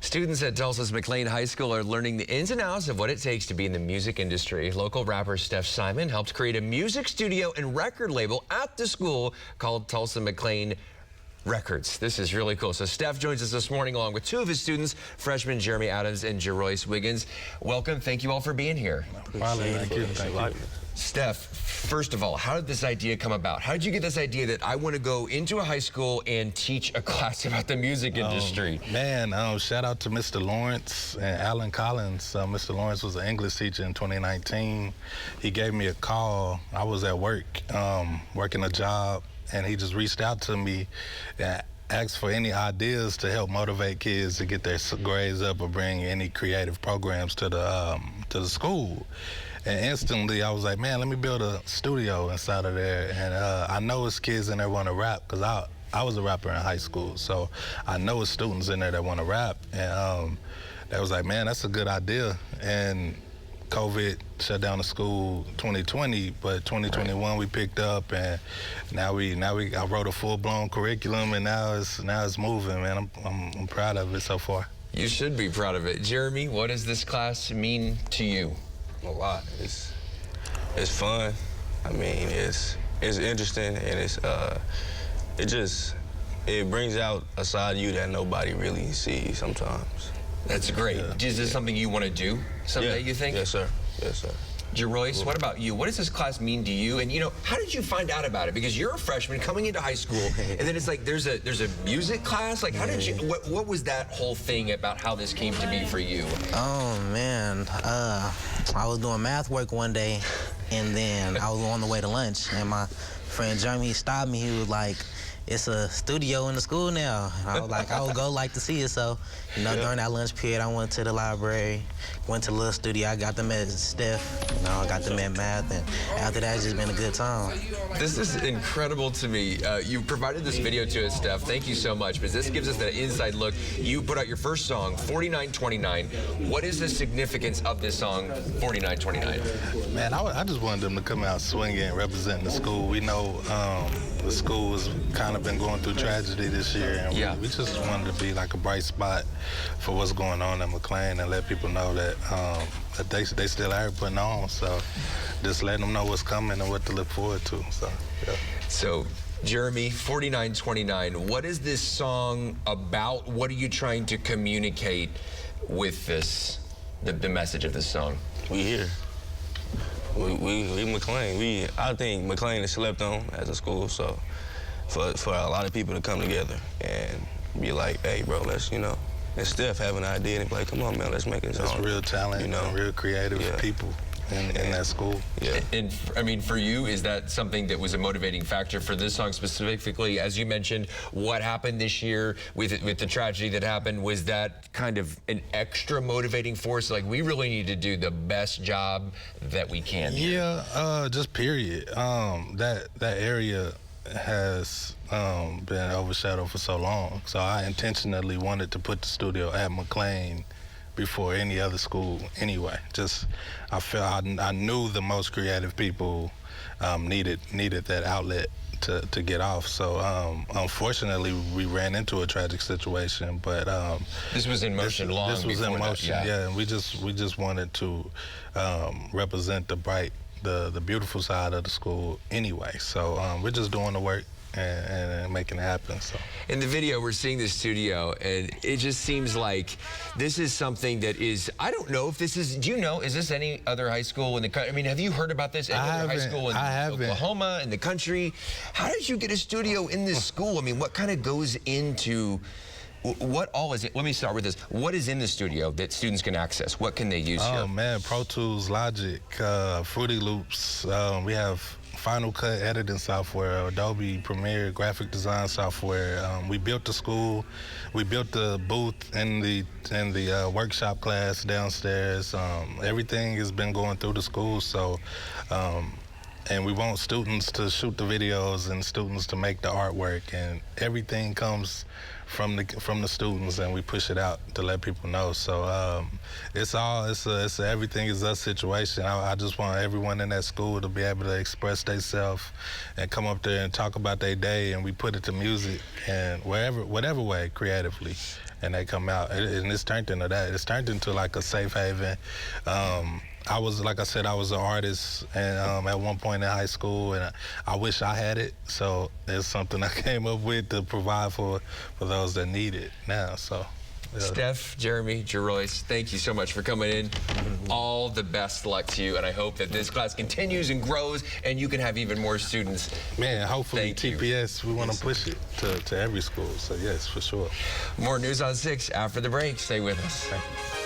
Students at Tulsa's McLain High School are learning the ins and outs of what it takes to be in the music industry. Local rapper Steph Simon helped create a music studio and record label at the school called Tulsa McLain Records. This is really cool. So Steph joins us this morning along with two of his students, freshmen Jeremy Adams and Jeroyce Wiggins. Welcome. Thank you all for being here. Thank you. Steph, first of all, how did this idea come about? How did you get this idea that I want to go into a high school and teach a class about the music industry? Shout out to Mr. Lawrence and Alan Collins. Mr. Lawrence was an English teacher in 2019. He gave me a call. I was at work, working a job, and he just reached out to me and asked for any ideas to help motivate kids to get their grades up or bring any creative programs to the school. And instantly, I was like, man, let me build a studio inside of there. And I know it's kids in there want to rap, because I was a rapper in high school, so I know it's students in there that want to rap. And they was like, man, that's a good idea. And COVID shut down the school 2020, but 2021 we picked up, and now I wrote a full-blown curriculum, and now it's moving, man. I'm proud of it so far. You should be proud of it. Jeremy, what does this class mean to you? A lot. It's fun. I mean, it's interesting, and it brings out a side of you that nobody really sees sometimes. That's great. Yeah. Is this something you want to do someday, you think? Yes, sir. Yes, sir. Jeroyce, what about you? What does this class mean to you? And, you know, how did you find out about it? Because you're a freshman coming into high school, and then it's like there's a music class. Like, how did you? What was that whole thing about how this came to be for you? Oh man, I was doing math work one day, and then I was on the way to lunch, and my friend Jeremy stopped me. He was like, "It's a studio in the school now." And I was like, I would go like to see it. So, you know, during that lunch period, I went to the library, went to the little studio. I got them at Steph, you know, I got them at math, and after that, it's just been a good time. This is incredible to me. You provided this video to us, Steph. Thank you so much, because this gives us that inside look. You put out your first song, 4929. What is the significance of this song, 4929? Man, I just wanted them to come out swinging and representing the school. We know the school has kind of been going through tragedy this year, and we just wanted to be like a bright spot for what's going on at McLain and let people know that they still are putting on. So just letting them know what's coming and what to look forward to. So, yeah. So, Jeremy, 4929, what is this song about? What are you trying to communicate with this, the message of this song? We here. We McLain. I think McLain is slept on as a school, so for a lot of people to come together and be like, hey, bro, let's, you know, and Steph have an idea and be like, come on, man, let's make it. That's real talent, you know, and real creative people in that school. Yeah. And I mean, for you, is that something that was a motivating factor for this song specifically? As you mentioned, what happened this year with the tragedy that happened, was that kind of an extra motivating force? Like, we really need to do the best job that we can here. Yeah, just period. That area has been overshadowed for so long. So I intentionally wanted to put the studio at McLain before any other school anyway. I felt I knew the most creative people needed that outlet to get off. So unfortunately, we ran into a tragic situation, but this was in motion long before that. This was in motion, yeah. And we just wanted to represent the beautiful side of the school anyway. So we're just doing the work and making it happen. So in the video, we're seeing the studio, and it just seems like this is something that is, I don't know if this is, do you know, is this any other high school in the country? I mean, have you heard about this? Any other high school in Oklahoma, in the country? How did you get a studio in this school? I mean, what kind of goes into, what all is it? Let me start with this. What is in the studio that students can access? What can they use here? Oh man, Pro Tools, Logic, Fruity Loops. We have Final Cut editing software, Adobe Premiere graphic design software. We built the school. We built the booth in the workshop class downstairs. Everything has been going through the school. So, and we want students to shoot the videos and students to make the artwork, and everything comes from the students, and we push it out to let people know. So it's a everything is us situation. I just want everyone in that school to be able to express themselves and come up there and talk about their day, and we put it to music and whatever way creatively. and they come out, and it's turned into that. It's turned into like a safe haven. I was, like I said, I was an artist and at one point in high school, and I wish I had it. So it's something I came up with to provide for those that need it now. So. Yeah. Steph, Jeremy, Jeroyce, thank you so much for coming in. All the best luck to you, and I hope that this class continues and grows, and you can have even more students. Man, hopefully Thank TPS, we want to push it to every school. So yes, for sure. More News on 6 after the break. Stay with us. Thank you.